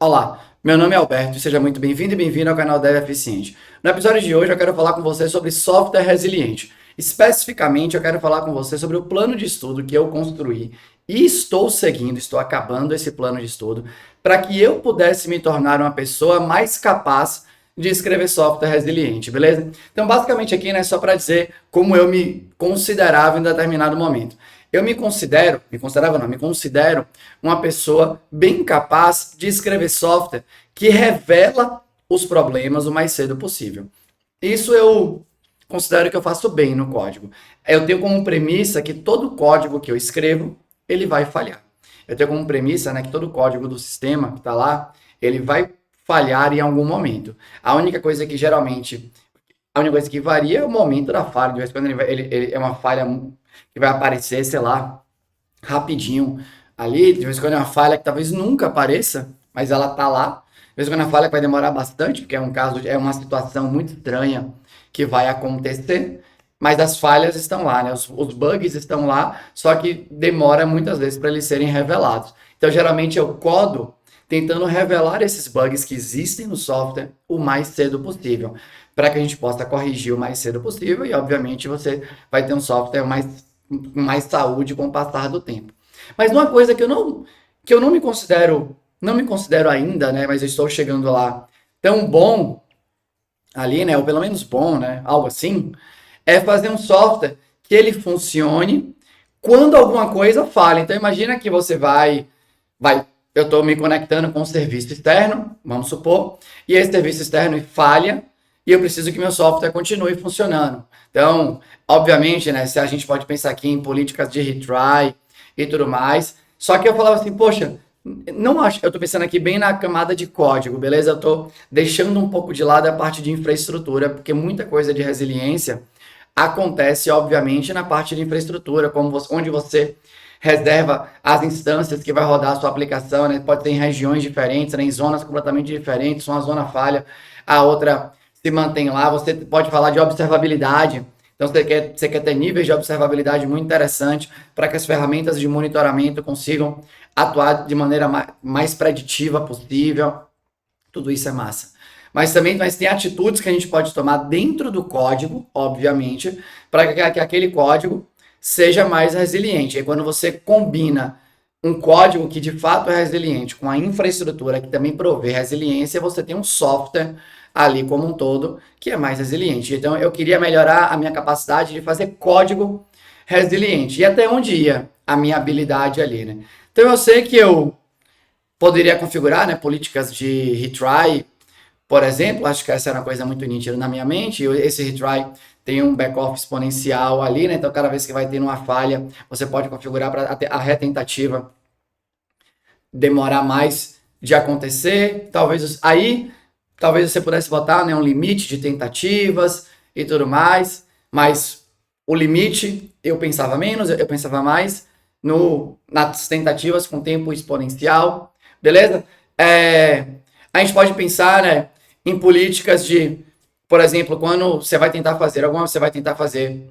Olá, meu nome é Alberto e seja muito bem-vindo e bem-vindo ao canal Dev Eficiente. No episódio de hoje eu quero falar com você sobre software resiliente. Especificamente eu quero falar com você sobre o plano de estudo que eu construí e estou seguindo, estou acabando esse plano de estudo para que eu pudesse me tornar uma pessoa mais capaz de escrever software resiliente, beleza? Então basicamente aqui, né, só para dizer como eu me considerava em determinado momento. Eu me considero uma pessoa bem capaz de escrever software que revela os problemas o mais cedo possível. Isso eu considero que eu faço bem no código. Eu tenho como premissa que todo código que eu escrevo, ele vai falhar. Eu tenho como premissa, né, que todo código do sistema que está lá, ele vai falhar em algum momento. A única coisa que varia é o momento da falha. De vez em quando ele é uma falha que vai aparecer, sei lá, rapidinho ali. De vez em quando é uma falha que talvez nunca apareça, mas ela tá lá. De vez em quando é uma falha que vai demorar bastante, porque é uma situação muito estranha que vai acontecer. Mas as falhas estão lá, né? Os bugs estão lá, só que demora muitas vezes para eles serem revelados. Então, geralmente eu codo tentando revelar esses bugs que existem no software o mais cedo possível, para que a gente possa corrigir o mais cedo possível e, obviamente, você vai ter um software com mais saúde com o passar do tempo. Mas uma coisa que eu não me considero ainda, né, mas eu estou chegando lá tão bom ali, né, ou pelo menos bom, né, algo assim, é fazer um software que ele funcione quando alguma coisa falha. Então imagina que você eu estou me conectando com um serviço externo, vamos supor, e esse serviço externo falha e eu preciso que meu software continue funcionando. Então, obviamente, né, se a gente pode pensar aqui em políticas de retry e tudo mais, só que eu falava assim, poxa, não acho, eu estou pensando aqui bem na camada de código, beleza? Eu estou deixando um pouco de lado a parte de infraestrutura, porque muita coisa de resiliência acontece, obviamente, na parte de infraestrutura, onde você reserva as instâncias que vai rodar a sua aplicação, né? Pode ter em regiões diferentes, né? Em zonas completamente diferentes, uma zona falha, a outra se mantém lá. Você pode falar de observabilidade. Então, você quer ter níveis de observabilidade muito interessantes para que as ferramentas de monitoramento consigam atuar de maneira mais preditiva possível. Tudo isso é massa. Mas tem atitudes que a gente pode tomar dentro do código, obviamente, para que aquele código seja mais resiliente. E quando você combina um código que de fato é resiliente com a infraestrutura que também provê resiliência, você tem um software ali como um todo que é mais resiliente. Então eu queria melhorar a minha capacidade de fazer código resiliente. E até onde ia a minha habilidade ali, né? Então eu sei que eu poderia configurar, né, políticas de retry, por exemplo. Acho que essa era uma coisa muito nítida na minha mente. Esse retry tem um back-off exponencial ali, né? Então, cada vez que vai ter uma falha, você pode configurar para a retentativa demorar mais de acontecer. Talvez você pudesse botar, né, um limite de tentativas e tudo mais, mas o limite eu pensava menos, eu pensava mais nas tentativas com tempo exponencial, beleza? A gente pode pensar, né, em políticas de, por exemplo, quando você vai tentar fazer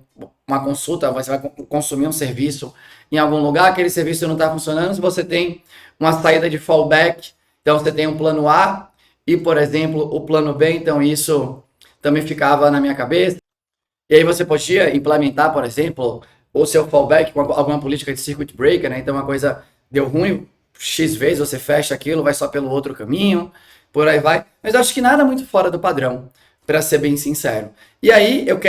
uma consulta, você vai consumir um serviço em algum lugar, aquele serviço não está funcionando, se você tem uma saída de fallback, então você tem um plano A e, por exemplo, o plano B, então isso também ficava na minha cabeça. E aí você podia implementar, por exemplo, o seu fallback com alguma política de circuit breaker, né? Então uma coisa deu ruim, X vezes você fecha aquilo, vai só pelo outro caminho, por aí vai. Mas eu acho que nada muito fora do padrão, para ser bem sincero. E aí eu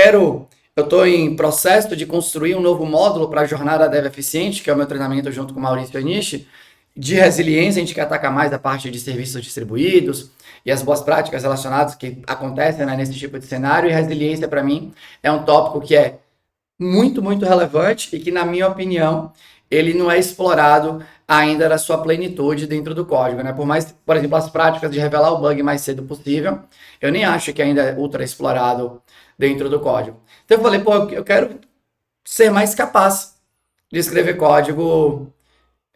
estou em processo de construir um novo módulo para a jornada Dev Eficiente, que é o meu treinamento junto com o Maurício Anishi, de resiliência. A gente quer atacar mais a parte de serviços distribuídos e as boas práticas relacionadas que acontecem, né, nesse tipo de cenário. E resiliência, para mim, é um tópico que é muito, muito relevante e que, na minha opinião, ele não é explorado ainda na sua plenitude dentro do código, né? Por mais, por exemplo, as práticas de revelar o bug mais cedo possível, eu nem acho que ainda é ultra explorado dentro do código. Então eu falei, pô, eu quero ser mais capaz de escrever código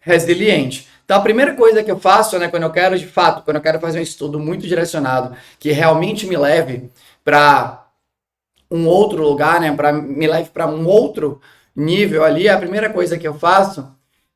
resiliente. Então a primeira coisa que eu faço, né, quando eu quero fazer um estudo muito direcionado, que realmente me leve para um outro lugar, né, me leve para um outro nível ali, a primeira coisa que eu faço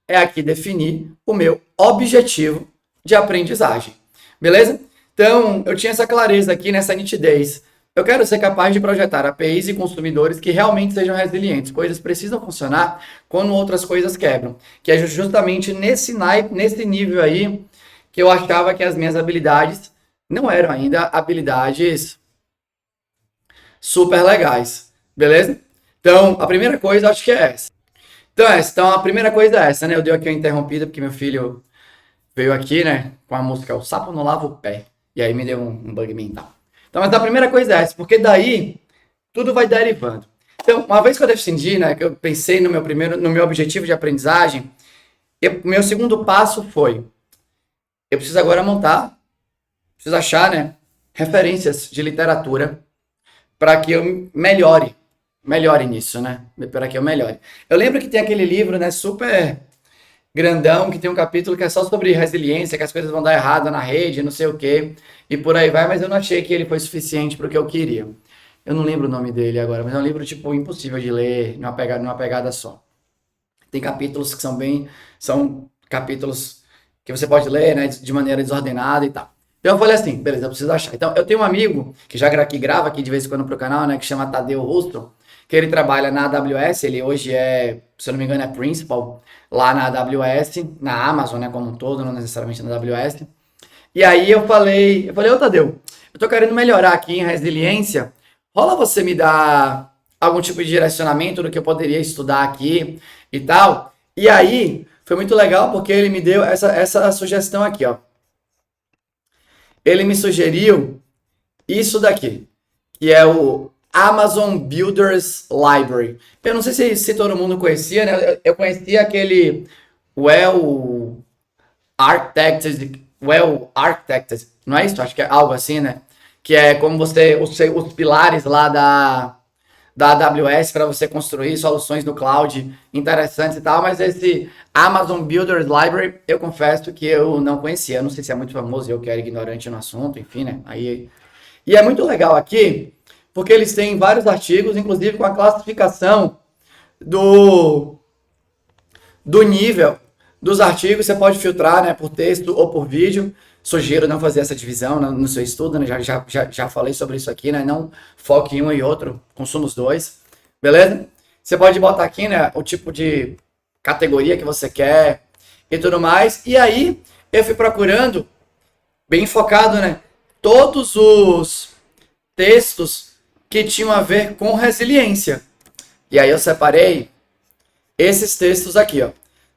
é aqui definir o meu objetivo de aprendizagem. Beleza? Então, eu tinha essa clareza aqui, nessa nitidez. Eu quero ser capaz de projetar APIs e consumidores que realmente sejam resilientes. Coisas precisam funcionar quando outras coisas quebram. Que é justamente nesse naipe, nesse nível aí, que eu achava que as minhas habilidades não eram ainda habilidades super legais. Beleza? Então, a primeira coisa eu acho que é essa. Então, a primeira coisa é essa, né? Eu dei aqui uma interrompida porque meu filho veio aqui, né, com a música O Sapo Não Lava o Pé. E aí me deu um bug mental. Então, mas a primeira coisa é essa, porque daí tudo vai derivando. Então, uma vez que eu decidi, né, que eu pensei no meu objetivo de aprendizagem, meu segundo passo foi, eu preciso agora preciso achar, né, referências de literatura para que eu melhore nisso, né, para que eu melhore. Eu lembro que tem aquele livro, né, super grandão, que tem um capítulo que é só sobre resiliência, que as coisas vão dar errado na rede, não sei o quê, e por aí vai, mas eu não achei que ele foi suficiente para o que eu queria. Eu não lembro o nome dele agora, mas é um livro, tipo, impossível de ler numa pegada só. Tem capítulos que são capítulos que você pode ler, né, de maneira desordenada e tal. Então eu falei assim, beleza, eu preciso achar. Então eu tenho um amigo que grava aqui de vez em quando pro canal, né, que chama Tadeu Rusto, que ele trabalha na AWS, ele hoje é, se eu não me engano, é principal lá na AWS, na Amazon, né, como um todo, não necessariamente na AWS. E aí ô Tadeu, eu tô querendo melhorar aqui em resiliência. Rola você me dar algum tipo de direcionamento do que eu poderia estudar aqui e tal? E aí, foi muito legal porque ele me deu essa sugestão aqui, ó. Ele me sugeriu isso daqui, que é o Amazon Builders Library. Eu não sei se todo mundo conhecia, né? Eu conhecia aquele Well Well Architected, não é isso? Acho que é algo assim, né? Que é como os pilares lá da AWS para você construir soluções no cloud interessantes e tal, mas esse Amazon Builders Library, eu confesso que eu não conhecia. Eu não sei se é muito famoso, eu que era ignorante no assunto, enfim, né? E é muito legal aqui, porque eles têm vários artigos, inclusive com a classificação do, do nível dos artigos. Você pode filtrar, né, por texto ou por vídeo. Sugiro não fazer essa divisão no seu estudo, né? Já falei sobre isso aqui, né? Não foque em um e outro, consuma os dois, beleza? Você pode botar aqui, né, o tipo de categoria que você quer e tudo mais. E aí, eu fui procurando, bem focado, né? Todos os textos que tinham a ver com resiliência. E aí eu separei esses textos aqui, ó.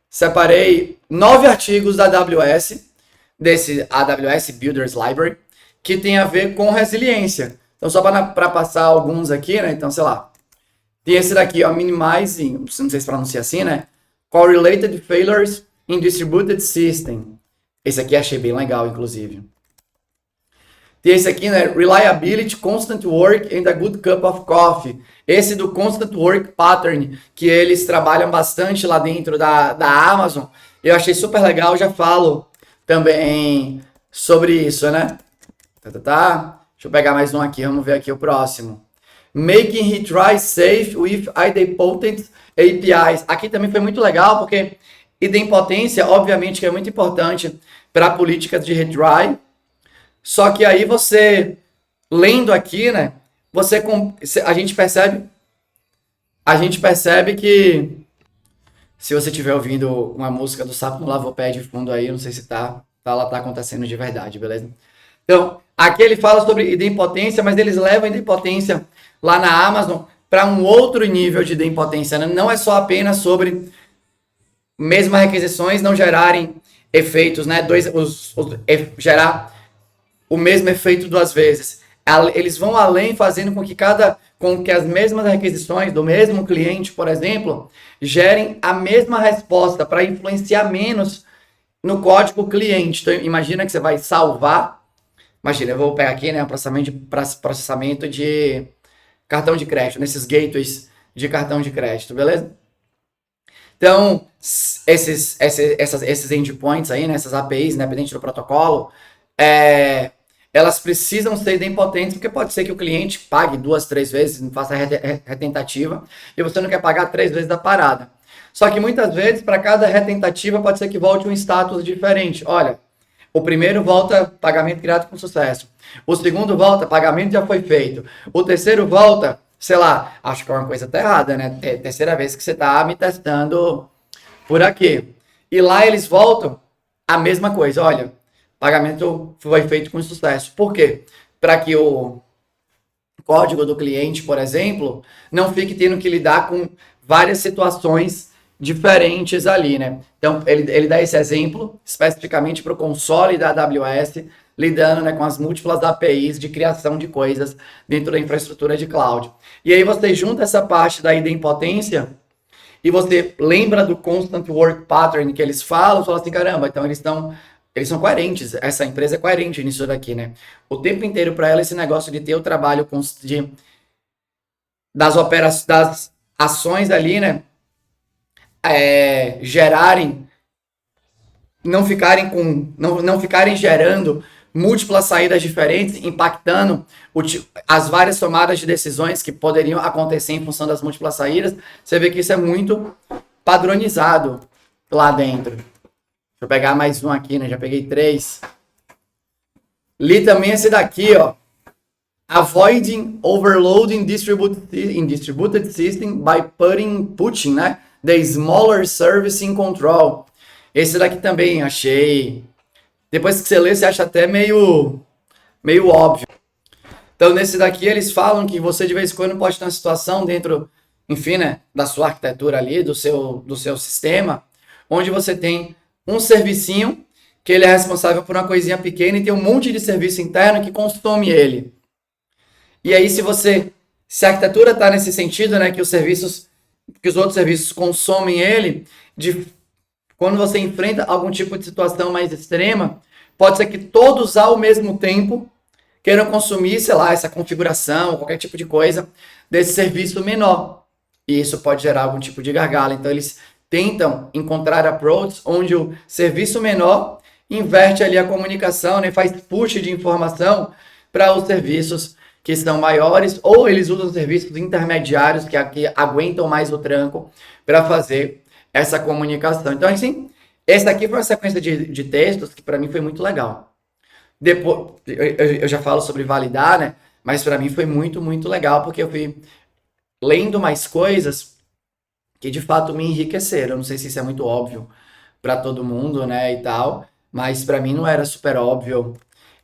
Separei 9 artigos da AWS, desse AWS Builders Library, que tem a ver com resiliência. Então, só para passar alguns aqui, né? Então, sei lá. Tem esse daqui, ó, Minimizing, não sei se pronuncia assim, né? Correlated Failures in Distributed System. Esse aqui achei bem legal, inclusive. Tem esse aqui, né? Reliability, Constant Work and a Good Cup of Coffee. Esse do Constant Work Pattern, que eles trabalham bastante lá dentro da Amazon. Eu achei super legal, já falo também sobre isso, né? Deixa eu pegar mais um aqui, vamos ver aqui o próximo. Making Retry Safe with Idempotent APIs. Aqui também foi muito legal, porque idempotência, obviamente, que é muito importante para políticas de retry. Só que aí você, lendo aqui, né, a gente percebe que, se você estiver ouvindo uma música do Sapo no Lavopé de fundo aí, não sei se ela tá acontecendo de verdade, beleza? Então, aqui ele fala sobre idempotência, mas eles levam a idempotência lá na Amazon para um outro nível de idempotência, né? Não é só apenas sobre mesmas requisições não gerarem efeitos, né? Gerar o mesmo efeito duas vezes. Eles vão além, fazendo com que as mesmas requisições do mesmo cliente, por exemplo, gerem a mesma resposta para influenciar menos no código cliente. Então, imagina que você vai salvar. Imagina, eu vou pegar aqui, né, processamento de cartão de crédito, nesses gateways de cartão de crédito, beleza? Então, esses endpoints aí, né, essas APIs, independente do protocolo, elas precisam ser idempotentes, porque pode ser que o cliente pague 2, 3 vezes, faça retentativa, e você não quer pagar 3 vezes da parada. Só que muitas vezes, para cada retentativa, pode ser que volte um status diferente. Olha, O primeiro volta pagamento criado com sucesso. O segundo volta pagamento já foi feito. O terceiro volta, sei lá, acho que é uma coisa tá errada, né? Terceira vez que você tá me testando por aqui. E lá eles voltam a mesma coisa. Olha, pagamento foi feito com sucesso. Por quê? Para que o código do cliente, por exemplo, não fique tendo que lidar com várias situações diferentes ali, né? Então, ele dá esse exemplo especificamente para o console da AWS, lidando, né, com as múltiplas APIs de criação de coisas dentro da infraestrutura de cloud. E aí você junta essa parte da idempotência e você lembra do constant work pattern que eles falam, fala assim, caramba, então eles são coerentes, essa empresa é coerente nisso daqui, né? O tempo inteiro para ela esse negócio de ter o trabalho das operações, das ações ali, né? Gerarem, não ficarem gerando múltiplas saídas diferentes, impactando as várias tomadas de decisões que poderiam acontecer em função das múltiplas saídas. Você vê que isso é muito padronizado lá dentro. Deixa eu pegar mais um aqui, né? Já peguei 3. Li também esse daqui, ó. Avoiding overloading distributed system by putting, né? The smaller service in control. Esse daqui também achei. Depois que você lê, você acha até meio óbvio. Então, nesse daqui, eles falam que você, de vez em quando, pode ter uma situação dentro, enfim, né, da sua arquitetura ali, do seu sistema, onde você tem um servicinho que ele é responsável por uma coisinha pequena e tem um monte de serviço interno que consome ele. E aí, se a arquitetura está nesse sentido, né, que os outros serviços consomem ele, quando você enfrenta algum tipo de situação mais extrema, pode ser que todos ao mesmo tempo queiram consumir, sei lá, essa configuração, qualquer tipo de coisa desse serviço menor. E isso pode gerar algum tipo de gargalo. Então, eles tentam encontrar approaches onde o serviço menor inverte ali a comunicação, né, faz push de informação para os serviços que são maiores, ou eles usam serviços intermediários que aguentam mais o tranco para fazer essa comunicação. Então, assim, essa aqui foi uma sequência de textos que para mim foi muito legal. Depois, eu já falo sobre validar, né? Mas para mim foi muito, muito legal, porque eu fui lendo mais coisas que de fato me enriqueceram. Eu não sei se isso é muito óbvio para todo mundo, né, e tal, mas para mim não era super óbvio.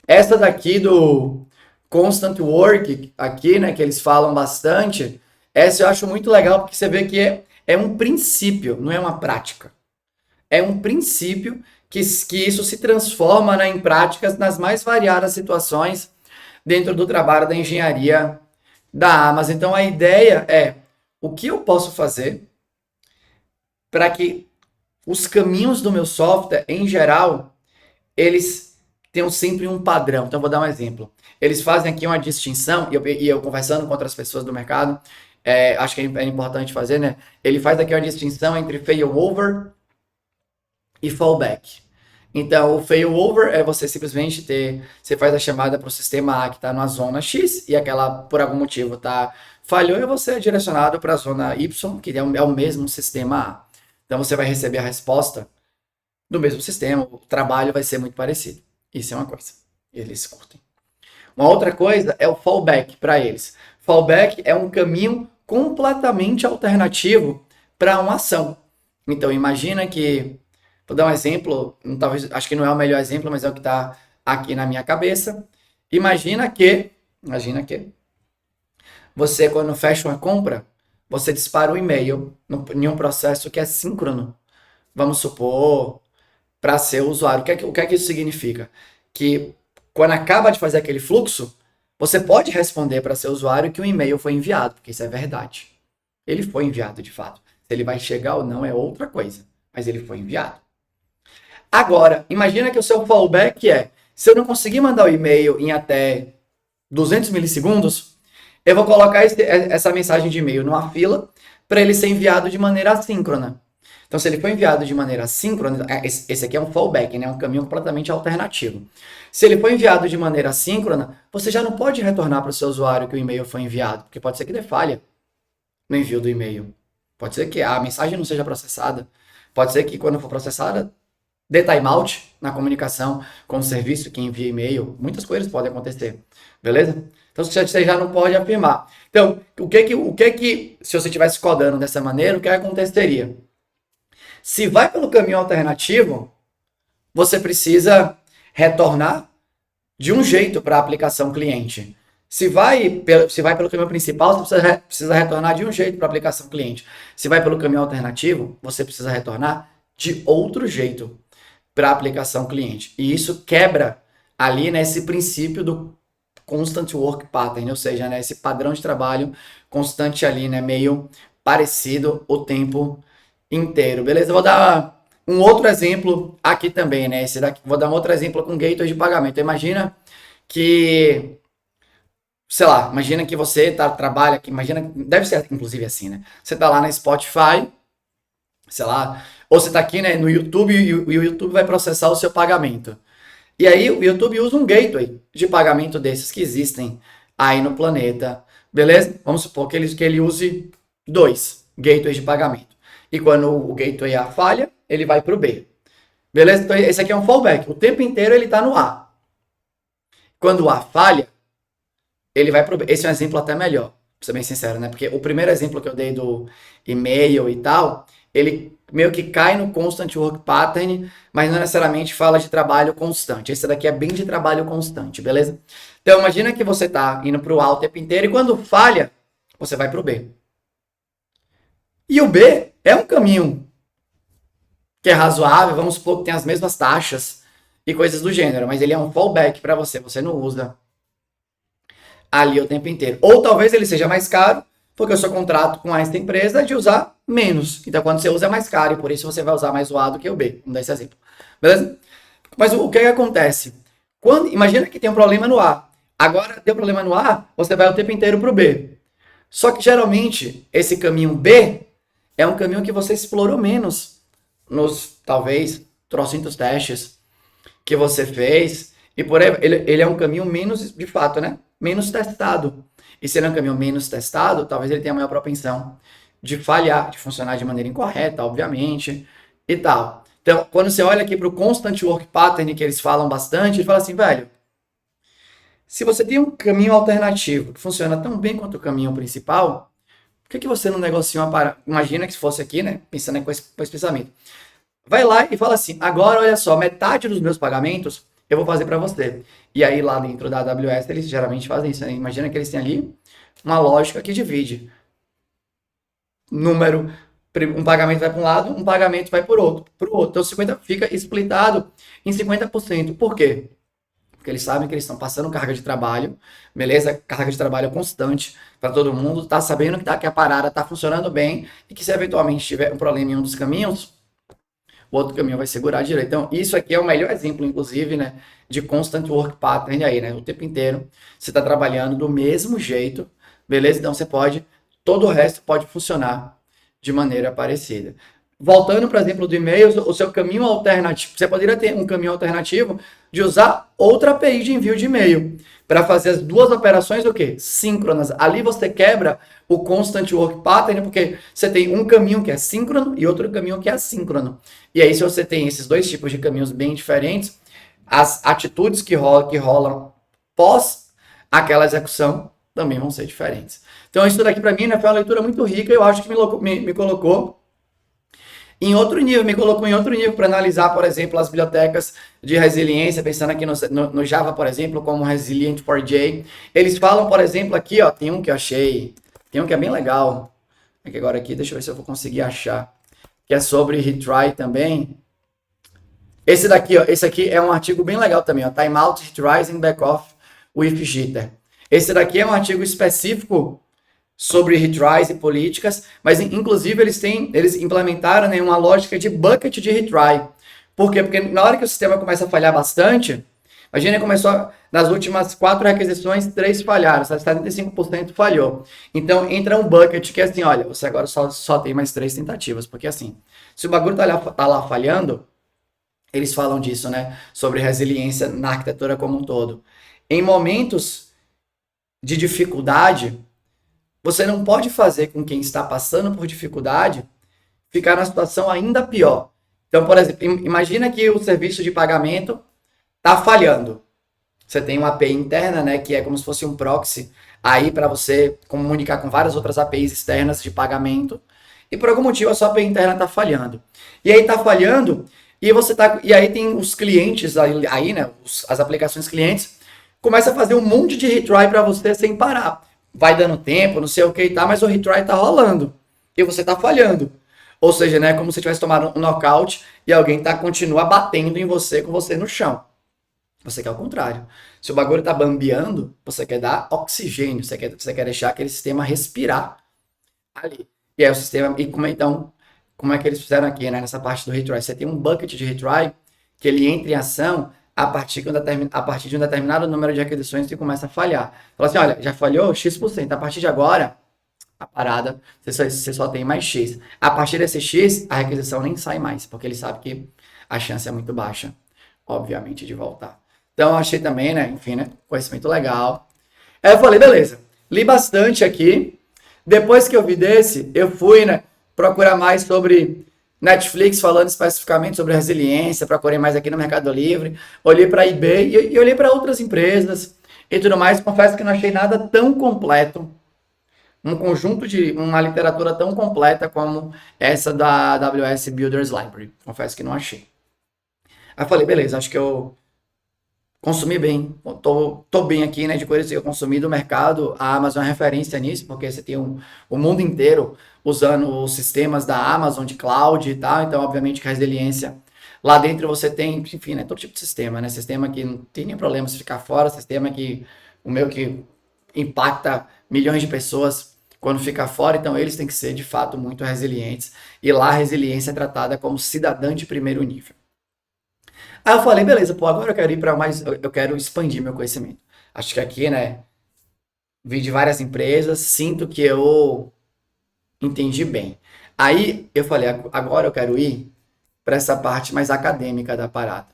Essa daqui do Constant Work, aqui, né, que eles falam bastante, essa eu acho muito legal, porque você vê que é um princípio, não é uma prática. É um princípio que isso se transforma, né, em práticas nas mais variadas situações dentro do trabalho da engenharia da Amazon. Então a ideia é o que eu posso fazer para que os caminhos do meu software, em geral, eles tenham sempre um padrão. Então vou dar um exemplo. Eles fazem aqui uma distinção, e eu conversando com outras pessoas do mercado, acho que é importante fazer, né? Ele faz aqui uma distinção entre failover e fallback. Então, o failover é você simplesmente você faz a chamada para o sistema A que está na zona X e aquela, por algum motivo, falhou, e você é direcionado para a zona Y, que é o mesmo sistema A. Então, você vai receber a resposta do mesmo sistema, o trabalho vai ser muito parecido. Isso é uma coisa. Eles curtem. Uma outra coisa é o fallback para eles. Fallback é um caminho completamente alternativo para uma ação. Então, imagina que, vou dar um exemplo, talvez, acho que não é o melhor exemplo, mas é o que está aqui na minha cabeça. Imagina que você, quando fecha uma compra, você dispara um e-mail em um processo que é síncrono. Vamos supor, para seu usuário. O que é que isso significa? Que quando acaba de fazer aquele fluxo, você pode responder para seu usuário que o e-mail foi enviado, porque isso é verdade. Ele foi enviado de fato. Se ele vai chegar ou não é outra coisa, mas ele foi enviado. Agora, imagina que o seu fallback se eu não conseguir mandar o e-mail em até 200 milissegundos, eu vou colocar essa mensagem de e-mail numa fila para ele ser enviado de maneira assíncrona. Então, se ele for enviado de maneira assíncrona, esse aqui é um fallback, né? Um caminho completamente alternativo. Se ele for enviado de maneira assíncrona, você já não pode retornar para o seu usuário que o e-mail foi enviado, porque pode ser que dê falha no envio do e-mail. Pode ser que a mensagem não seja processada. Pode ser que quando for processada, dê timeout na comunicação com o serviço que envia e-mail, muitas coisas podem acontecer, beleza? Então você já não pode afirmar. Então, se você estivesse codando dessa maneira, o que aconteceria? Se vai pelo caminho alternativo, você precisa retornar de um jeito para a aplicação cliente. Se vai pelo caminho principal, você precisa retornar de um jeito para a aplicação cliente. Se vai pelo caminho alternativo, você precisa retornar de outro jeito para a aplicação cliente. E isso quebra ali, né, esse princípio do constant work pattern, ou seja, né, esse padrão de trabalho constante ali, né, meio parecido o tempo inteiro. Beleza? Eu vou dar um outro exemplo aqui também, né? Esse daqui, vou dar um outro exemplo com gateway de pagamento. Então, imagina que, sei lá, imagina que você trabalha, que imagina, deve ser inclusive assim, né? Você tá lá na Spotify, sei lá, ou você tá aqui, né, no YouTube e o YouTube vai processar o seu pagamento. E aí o YouTube usa um gateway de pagamento desses que existem aí no planeta, beleza? Vamos supor que ele use dois gateways de pagamento. E quando o gateway A falha, ele vai para o B. Beleza? Então esse aqui é um fallback. O tempo inteiro ele está no A. Quando o A falha, ele vai para o B. Esse é um exemplo até melhor, pra ser bem sincero, né? Porque o primeiro exemplo que eu dei do e-mail e tal, ele meio que cai no constant work pattern, mas não necessariamente fala de trabalho constante. Esse daqui é bem de trabalho constante, beleza? Então imagina que você está indo para o A o tempo inteiro e quando falha, você vai para o B. E o B é um caminho que é razoável, vamos supor que tem as mesmas taxas e coisas do gênero, mas ele é um fallback para você, você não usa ali o tempo inteiro. Ou talvez ele seja mais caro, porque o seu contrato com essa empresa é de usar menos. Então, quando você usa é mais caro, e por isso você vai usar mais o A do que o B. Vamos dar esse exemplo. Beleza? Mas o que acontece? Imagina que tem um problema no A. Agora, deu problema no A, você vai o tempo inteiro para o B. Só que, geralmente, esse caminho B é um caminho que você explorou menos nos, talvez, trocentos testes que você fez. E por aí, ele é um caminho menos, de fato, né? Menos testado. E se ele é um caminho menos testado, talvez ele tenha maior propensão de falhar, de funcionar de maneira incorreta, obviamente, e tal. Então, quando você olha aqui para o constant work pattern, que eles falam bastante, ele fala assim, velho, se você tem um caminho alternativo que funciona tão bem quanto o caminho principal, por que você não negocia uma parada? Imagina que se fosse aqui, né? Pensando com esse pensamento. Vai lá e fala assim, agora olha só, metade dos meus pagamentos eu vou fazer para você. E aí lá dentro da AWS eles geralmente fazem isso, né? Imagina que eles têm ali uma lógica que divide. Número, um pagamento vai para um lado, um pagamento vai para o outro. Então 50 fica splitado em 50%. Por quê? Porque eles sabem que eles estão passando carga de trabalho, beleza? Carga de trabalho constante para todo mundo, tá sabendo que a parada tá funcionando bem e que se eventualmente tiver um problema em um dos caminhos, o outro caminho vai segurar direito. Então, isso aqui é o melhor exemplo, inclusive, né, de constant work pattern aí, né? O tempo inteiro você está trabalhando do mesmo jeito, beleza? Então, todo o resto pode funcionar de maneira parecida. Voltando para o exemplo do e-mail, o seu caminho alternativo, você poderia ter um caminho alternativo de usar outra API de envio de e-mail para fazer as duas operações o quê? Síncronas. Ali você quebra o constant work pattern porque você tem um caminho que é síncrono e outro caminho que é assíncrono. E aí se você tem esses dois tipos de caminhos bem diferentes, as atitudes que rolam pós aquela execução também vão ser diferentes. Então isso daqui para mim, né, foi uma leitura muito rica, eu acho que me colocou em outro nível, me colocou em outro nível para analisar, por exemplo, as bibliotecas de resiliência, pensando aqui no Java, por exemplo, como Resilient4j. Eles falam, por exemplo, aqui, ó, tem um que eu achei, tem um que é bem legal. Aqui agora aqui, deixa eu ver se eu vou conseguir achar, que é sobre retry também. Esse daqui, ó, esse aqui é um artigo bem legal também, ó, Timeout, Retries and Backoff with Jitter. Esse daqui é um artigo específico sobre retries e políticas, mas inclusive eles implementaram, né, uma lógica de bucket de retry. Por quê? Porque na hora que o sistema começa a falhar bastante, imagina, começou nas últimas 4 requisições, 3 falharam, 75% falhou. Então entra um bucket que é assim, olha, você agora só tem mais 3 tentativas, porque assim, se o bagulho tá lá falhando, eles falam disso, né, sobre resiliência na arquitetura como um todo. Em momentos de dificuldade, você não pode fazer com quem está passando por dificuldade ficar na situação ainda pior. Então, por exemplo, imagina que o serviço de pagamento está falhando. Você tem uma API interna, né, que é como se fosse um proxy aí para você comunicar com várias outras APIs externas de pagamento. E por algum motivo a sua API interna está falhando. E aí está falhando e aí tem os clientes aí, né, as aplicações clientes começa a fazer um monte de retry para você sem parar. Vai dando tempo, não sei o que e tá, mas o retry tá rolando e você tá falhando. Ou seja, né, como se tivesse tomado um knockout e alguém continua batendo em você com você no chão. Você quer o contrário. Se o bagulho tá bambeando, você quer dar oxigênio, você quer deixar aquele sistema respirar ali. E aí o sistema, como é que eles fizeram aqui, né, nessa parte do retry? Você tem um bucket de retry que ele entra em ação a partir de um determinado número de requisições que começa a falhar. Fala assim, olha, já falhou X%, a partir de agora, a parada, você só tem mais X. A partir desse X, a requisição nem sai mais, porque ele sabe que a chance é muito baixa, obviamente, de voltar. Então, eu achei também, né, enfim, né, conhecimento legal. Aí eu falei, beleza, li bastante aqui. Depois que eu vi desse, eu fui, né, procurar mais sobre Netflix, falando especificamente sobre resiliência, procurei mais aqui no Mercado Livre, olhei para a eBay e olhei para outras empresas e tudo mais. Confesso que não achei nada tão completo, uma literatura tão completa como essa da AWS Builders Library. Confesso que não achei. Aí eu falei, beleza, acho que eu consumi bem, tô bem aqui, né, de coisas que eu consumi do mercado. A Amazon é referência nisso, porque você tem o mundo inteiro usando os sistemas da Amazon de cloud e tal, então obviamente que a resiliência, lá dentro você tem, enfim, né, todo tipo de sistema, né, sistema que não tem nem problema se ficar fora, sistema que, o meu que impacta milhões de pessoas quando fica fora, então eles têm que ser de fato muito resilientes, e lá a resiliência é tratada como cidadã de primeiro nível. Aí eu falei, beleza, pô, agora eu quero ir para mais, eu quero expandir meu conhecimento. Acho que aqui, né, vi de várias empresas, sinto que eu entendi bem. Aí eu falei, agora eu quero ir para essa parte mais acadêmica da parada.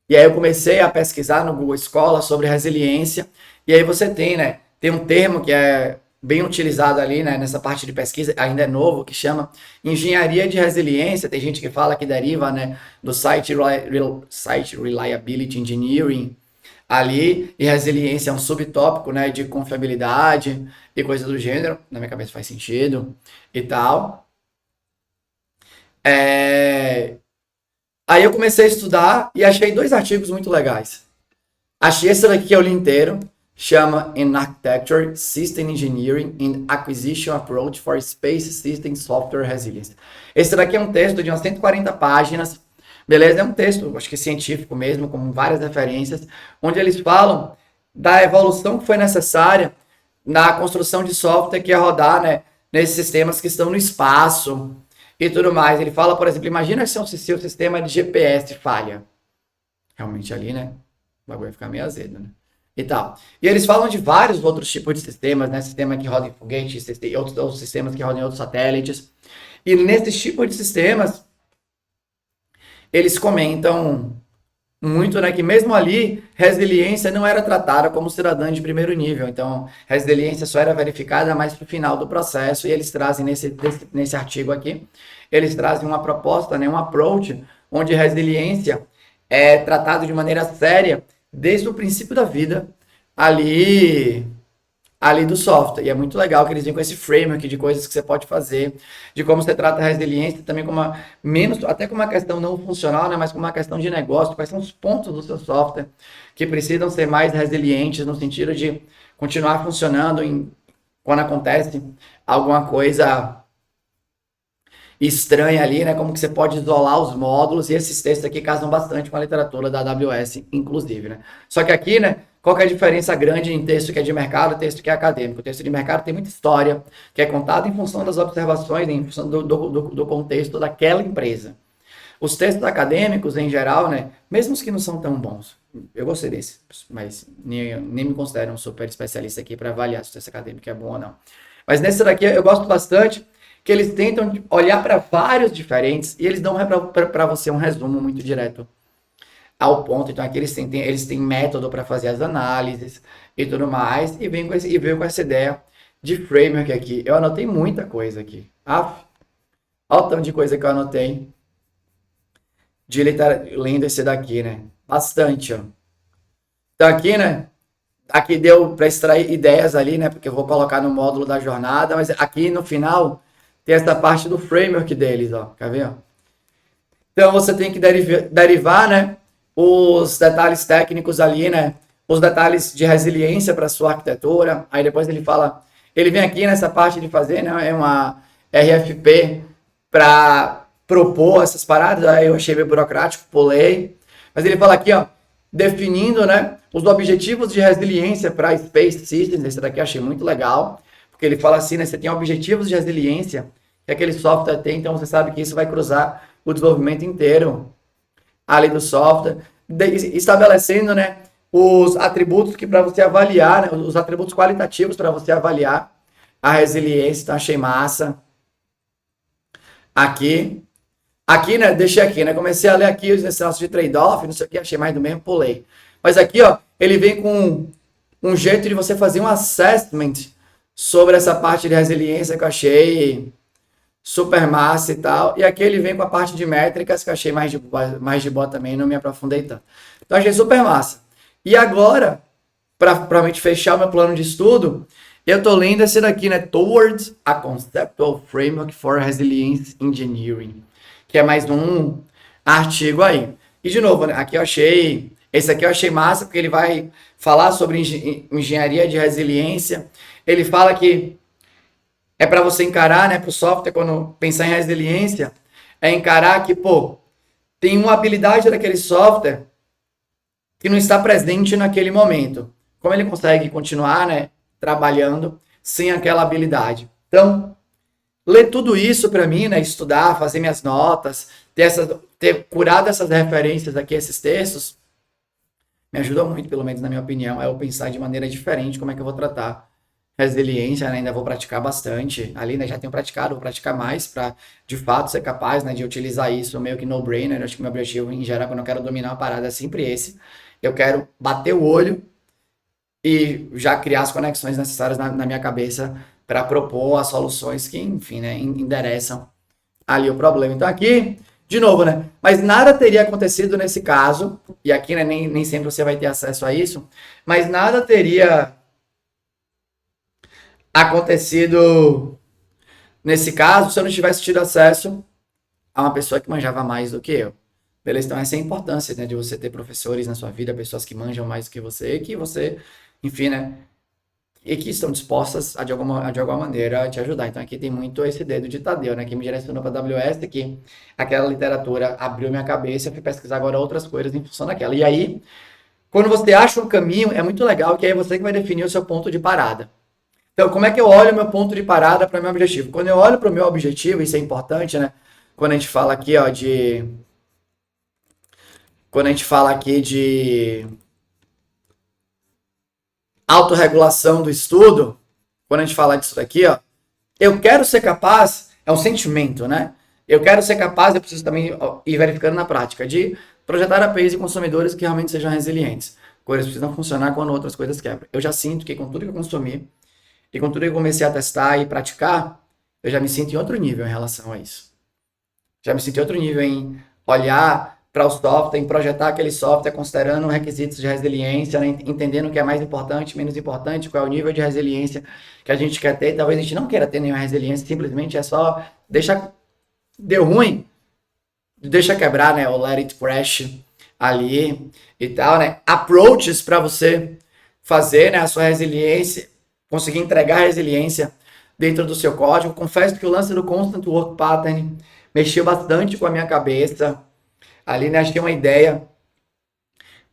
E aí eu comecei a pesquisar no Google Escola sobre resiliência, e aí você tem, né, tem um termo que é bem utilizado ali, né, nessa parte de pesquisa, ainda é novo, que chama engenharia de resiliência. Tem gente que fala que deriva, né, do Site Reliability Engineering ali, e resiliência é um subtópico, né, de confiabilidade e coisa do gênero. Na minha cabeça faz sentido e tal. É... Aí eu comecei a estudar e achei dois artigos muito legais. Achei esse daqui que eu li inteiro, chama In Architecture, System Engineering and Acquisition Approach for Space System Software Resilience. Esse daqui é um texto de umas 140 páginas, beleza? É um texto, acho que científico mesmo, com várias referências, onde eles falam da evolução que foi necessária na construção de software que ia rodar, né, nesses sistemas que estão no espaço e tudo mais. Ele fala, por exemplo, imagina se o sistema de GPS falha. Realmente ali, né? O bagulho vai ficar meio azedo, né? E tal. E eles falam de vários outros tipos de sistemas, né? Sistema que roda em foguete, outros sistemas que rodam em outros satélites. E nesses tipos de sistemas, eles comentam muito, né, que mesmo ali, resiliência não era tratada como cidadã de primeiro nível. Então, resiliência só era verificada mais para o final do processo, e eles trazem nesse artigo aqui, eles trazem uma proposta, né, um approach, onde resiliência é tratado de maneira séria desde o princípio da vida ali do software. E é muito legal que eles vêm com esse framework de coisas que você pode fazer, de como você trata a resiliência, também como até como uma questão não funcional, né, mas como uma questão de negócio, quais são os pontos do seu software que precisam ser mais resilientes no sentido de continuar funcionando quando acontece alguma coisa estranha ali, né? Como que você pode isolar os módulos, e esses textos aqui casam bastante com a literatura da AWS, inclusive, né? Só que aqui, né, qual que é a diferença grande em texto que é de mercado e texto que é acadêmico? O texto de mercado tem muita história, que é contada em função das observações, em função do contexto daquela empresa. Os textos acadêmicos, em geral, né, mesmo os que não são tão bons, eu gostei desse, mas nem me considero um super especialista aqui para avaliar se o texto acadêmico é bom ou não. Mas nesse daqui eu gosto bastante, que eles tentam olhar para vários diferentes e eles dão para você um resumo muito direto ao ponto. Então aqui eles têm método para fazer as análises e tudo mais, e veio com essa ideia de framework aqui. Eu anotei muita coisa aqui. Olha o tanto de coisa que eu anotei. lendo esse daqui, né? Bastante, ó. Então aqui, né? Aqui deu para extrair ideias ali, né? Porque eu vou colocar no módulo da jornada, mas aqui no final tem essa parte do framework deles, ó. Quer ver, ó? Então você tem que derivar, né? Os detalhes técnicos ali, né? Os detalhes de resiliência para sua arquitetura. Aí depois ele fala, ele vem aqui nessa parte de fazer, né? É uma RFP para propor essas paradas. Aí eu achei meio burocrático, pulei. Mas ele fala aqui, ó, definindo, né, os objetivos de resiliência para Space Systems. Esse daqui eu achei muito legal, porque ele fala assim, né, você tem objetivos de resiliência que aquele software tem, então você sabe que isso vai cruzar o desenvolvimento inteiro ali do software, estabelecendo, né, os atributos que para você avaliar, né, os atributos qualitativos para você avaliar a resiliência. Então achei massa. Aqui, né, deixei aqui, né, comecei a ler aqui os negócios de trade-off, não sei o que, achei mais do mesmo, pulei. Mas aqui, ó, ele vem com um jeito de você fazer um assessment sobre essa parte de resiliência que eu achei super massa e tal. E aqui ele vem com a parte de métricas que eu achei mais de boa também, não me aprofundei tanto. Então achei super massa. E agora, para realmente fechar o meu plano de estudo, eu tô lendo esse daqui, né, Towards a Conceptual Framework for Resilience Engineering, que é mais um artigo aí. E de novo, né, esse aqui eu achei massa, porque ele vai falar sobre engenharia de resiliência. Ele fala que é para você encarar, né, para o software, quando pensar em resiliência, é encarar que, pô, tem uma habilidade daquele software que não está presente naquele momento. Como ele consegue continuar, né, trabalhando sem aquela habilidade? Então, ler tudo isso para mim, né, estudar, fazer minhas notas, ter curado essas referências aqui, esses textos, me ajuda muito, pelo menos na minha opinião, é eu pensar de maneira diferente como é que eu vou tratar resiliência, né? Ainda vou praticar bastante ali, né? Já tenho praticado, vou praticar mais para de fato ser capaz, né, de utilizar isso meio que no brainer. Eu acho que meu objetivo em geral, quando eu quero dominar uma parada, é sempre esse. Eu quero bater o olho e já criar as conexões necessárias na minha cabeça para propor as soluções que, enfim, né, endereçam ali o problema. Então aqui, de novo, né? Mas nada teria acontecido nesse caso, e aqui, né, nem sempre você vai ter acesso a isso, mas nada teria acontecido nesse caso se eu não tivesse tido acesso a uma pessoa que manjava mais do que eu. Beleza? Então essa é a importância, né, de você ter professores na sua vida, pessoas que manjam mais do que você, enfim, né, e que estão dispostas a de alguma maneira te ajudar. Então aqui tem muito esse dedo de Tadeu, né, que me direcionou para a AWS, que aquela literatura abriu minha cabeça, eu fui pesquisar agora outras coisas em função daquela. E aí, quando você acha um caminho, é muito legal, que aí você que vai definir o seu ponto de parada. Então, como é que eu olho meu ponto de parada para o meu objetivo? Quando eu olho para o meu objetivo, isso é importante, né? Quando a gente fala aqui, ó, quando a gente fala aqui de autorregulação do estudo, quando a gente fala disso daqui, ó, eu quero ser capaz, é um sentimento, né? Eu quero ser capaz, eu preciso também ir verificando na prática, de projetar APIs e consumidores que realmente sejam resilientes. Coisas precisam funcionar quando outras coisas quebram. Eu já sinto que com tudo que eu consumi, e com tudo que eu comecei a testar e praticar, eu já me sinto em outro nível em relação a isso. Já me sinto em outro nível em olhar para o software, em projetar aquele software considerando requisitos de resiliência, né? Entendendo o que é mais importante, menos importante, qual é o nível de resiliência que a gente quer ter. Talvez a gente não queira ter nenhuma resiliência, simplesmente é só deixa deu ruim, deixa quebrar, né? O let it crash ali e tal, né? Approaches para você fazer, né, a sua resiliência, conseguir entregar resiliência dentro do seu código. Confesso que o lance do Constant Work Pattern mexeu bastante com a minha cabeça. Ali, né, acho que é uma ideia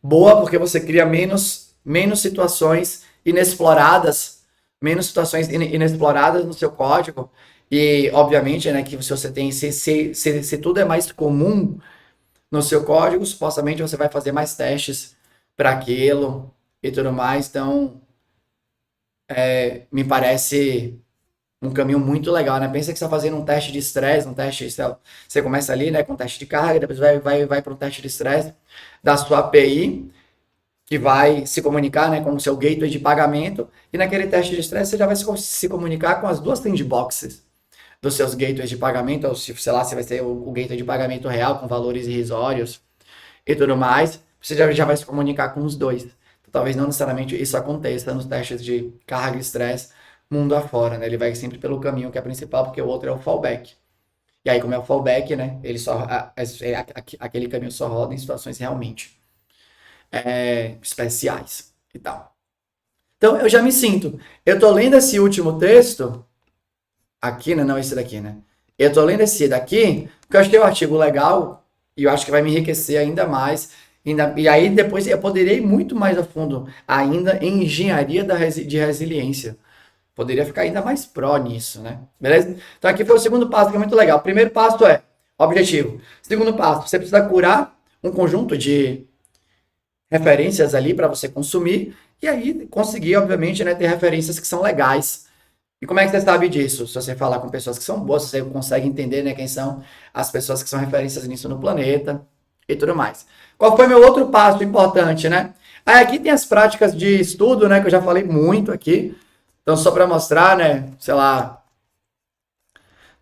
boa, porque você cria menos situações inexploradas, no seu código. E, obviamente, né, que se você tem, se tudo é mais comum no seu código, supostamente você vai fazer mais testes para aquilo e tudo mais. Então, me parece um caminho muito legal, né? Pensa que você está fazendo um teste de estresse, você começa ali, né, com teste de carga, depois vai para um teste de estresse da sua API, que vai se comunicar, né, com o seu gateway de pagamento, e naquele teste de estresse você já vai se comunicar com as duas sandboxes dos seus gateways de pagamento, ou se, sei lá, se vai ser o gateway de pagamento real com valores irrisórios e tudo mais, você já vai se comunicar com os dois. Então, talvez não necessariamente isso aconteça nos testes de carga e estresse mundo afora, né? Ele vai sempre pelo caminho que é principal, porque o outro é o fallback. E aí, como é o fallback, né? Ele só, aquele caminho só roda em situações realmente especiais e tal. Então, eu já me sinto. Eu tô lendo esse último texto aqui, né? Não, esse daqui, né? Eu tô lendo esse daqui, porque eu achei o artigo legal e eu acho que vai me enriquecer ainda mais. E aí, depois, eu poderia ir muito mais a fundo ainda em engenharia de resiliência. Poderia ficar ainda mais pró nisso, né? Beleza? Então, aqui foi o segundo passo, que é muito legal. O primeiro passo é objetivo. Segundo passo, você precisa curar um conjunto de referências ali para você consumir e aí conseguir, obviamente, né, ter referências que são legais. E como é que você sabe disso? Se você falar com pessoas que são boas, você consegue entender, né, quem são as pessoas que são referências nisso no planeta e tudo mais. Qual foi meu outro passo importante, né? Aí aqui tem as práticas de estudo, né, que eu já falei muito aqui. Então, só para mostrar, né, sei lá,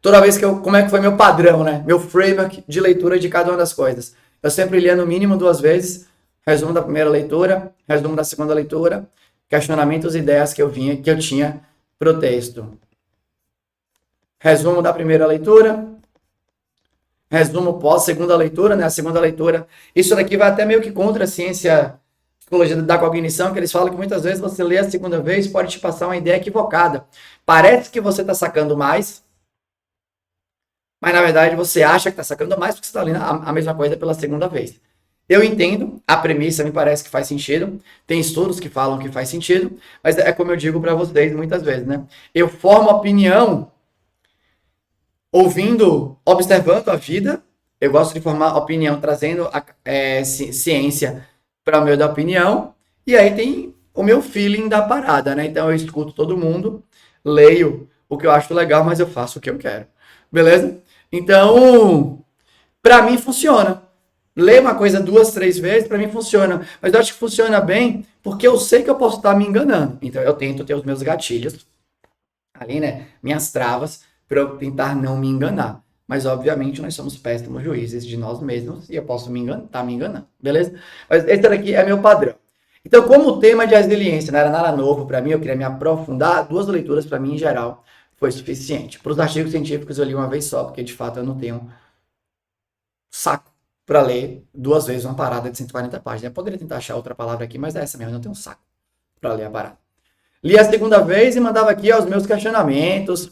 toda vez que como é que foi meu padrão, né, meu framework de leitura de cada uma das coisas. Eu sempre lia no mínimo 2 vezes, resumo da primeira leitura, resumo da segunda leitura, questionamentos e ideias que eu tinha pro texto. Resumo da primeira leitura, resumo pós segunda leitura, né, a segunda leitura. Isso daqui vai até meio que contra a ciência psicologia da cognição, que eles falam que muitas vezes você lê a segunda vez pode te passar uma ideia equivocada. Parece que você está sacando mais, mas na verdade você acha que está sacando mais porque você está lendo a mesma coisa pela segunda vez. Eu entendo, a premissa me parece que faz sentido, tem estudos que falam que faz sentido, mas é como eu digo para vocês muitas vezes, né? Eu formo opinião ouvindo, observando a vida, eu gosto de formar opinião trazendo ciência para o meio da opinião, e aí tem o meu feeling da parada, né? Então eu escuto todo mundo, leio o que eu acho legal, mas eu faço o que eu quero. Beleza? Então, para mim funciona. Ler uma coisa 2, 3 vezes, para mim funciona. Mas eu acho que funciona bem porque eu sei que eu posso estar me enganando. Então eu tento ter os meus gatilhos ali, né? Minhas travas para eu tentar não me enganar. Mas, obviamente, nós somos péssimos juízes de nós mesmos e eu posso estar me enganando, beleza? Mas esse daqui é meu padrão. Então, como o tema de resiliência não era nada novo para mim, eu queria me aprofundar, 2 leituras para mim, em geral, foi suficiente. Para os artigos científicos eu li uma vez só, porque, de fato, eu não tenho saco para ler 2 vezes uma parada de 140 páginas. Eu poderia tentar achar outra palavra aqui, mas é essa mesmo, eu não tenho saco para ler a parada. Li a segunda vez e mandava aqui os meus questionamentos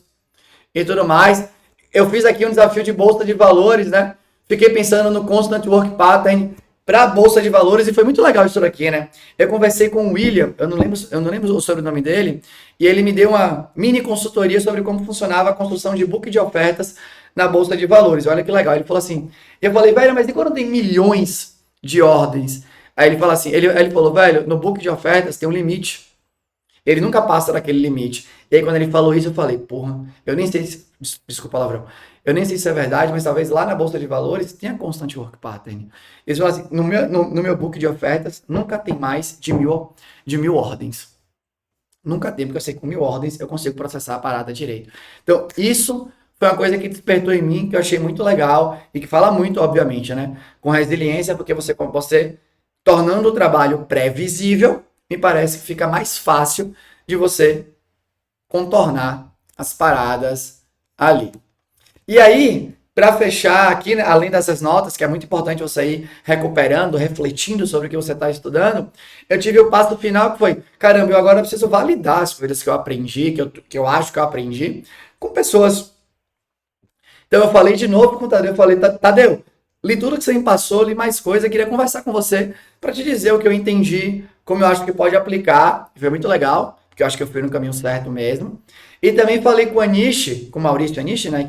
e tudo mais. Eu fiz aqui um desafio de bolsa de valores, né? Fiquei pensando no Constant Work Pattern para a bolsa de valores e foi muito legal isso daqui, né? Eu conversei com o William, eu não lembro o sobrenome dele, e ele me deu uma mini consultoria sobre como funcionava a construção de book de ofertas na bolsa de valores. Olha que legal. Ele falou assim, eu falei, velho, mas e quando tem milhões de ordens? Aí ele fala assim, ele falou, velho, no book de ofertas tem um limite. Ele nunca passa daquele limite. E aí, quando ele falou isso, eu falei, porra, eu nem sei se. Desculpa o palavrão. Eu nem sei se é verdade, mas talvez lá na Bolsa de Valores tenha Constant Work Pattern. Eles falam assim, no meu book de ofertas, nunca tem mais de mil ordens. Nunca tem, porque eu sei que com 1000 ordens eu consigo processar a parada direito. Então, isso foi uma coisa que despertou em mim, que eu achei muito legal e que fala muito, obviamente, né? Com resiliência, porque você tornando o trabalho previsível, me parece que fica mais fácil de você contornar as paradas ali. E aí, para fechar aqui, né, além dessas notas, que é muito importante você ir recuperando, refletindo sobre o que você está estudando, eu tive o passo final que foi, caramba, eu agora preciso validar as coisas que eu aprendi, que eu acho que eu aprendi, com pessoas. Então eu falei de novo com o Tadeu, eu falei, Tadeu, li tudo que você me passou, li mais coisa, queria conversar com você para te dizer o que eu entendi, como eu acho que pode aplicar. Foi muito legal, porque eu acho que eu fui no caminho certo mesmo. E também falei com o Anish, com o Maurício Anish, né,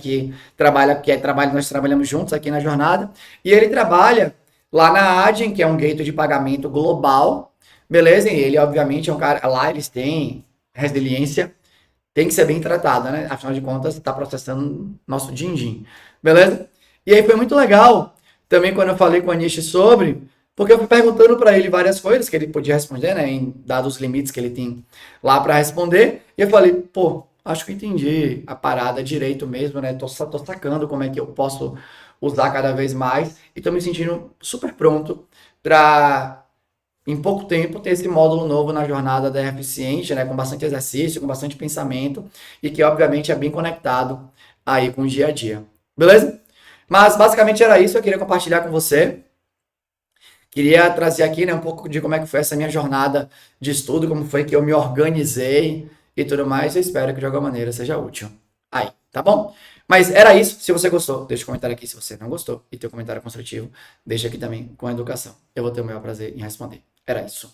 nós trabalhamos juntos aqui na jornada, e ele trabalha lá na Adyen, que é um gateway de pagamento global, beleza? E ele, obviamente, é um cara, lá eles têm resiliência, tem que ser bem tratada, né? Afinal de contas, está processando nosso din-din, beleza? E aí foi muito legal, também quando eu falei com o Anish sobre, porque eu fui perguntando para ele várias coisas que ele podia responder, né, dados os limites que ele tem lá para responder, e eu falei, pô, acho que eu entendi a parada direito mesmo, né? Tô sacando como é que eu posso usar cada vez mais e tô me sentindo super pronto para em pouco tempo ter esse módulo novo na jornada da eficiente, né? Com bastante exercício, com bastante pensamento e que obviamente é bem conectado aí com o dia a dia. Beleza? Mas basicamente era isso, eu queria compartilhar com você. Queria trazer aqui, né, um pouco de como é que foi essa minha jornada de estudo, como foi que eu me organizei e tudo mais. Eu espero que de alguma maneira seja útil. Aí, tá bom? Mas era isso. Se você gostou, deixa um comentário aqui. Se você não gostou e tem um comentário construtivo, deixa aqui também com a educação. Eu vou ter o maior prazer em responder. Era isso.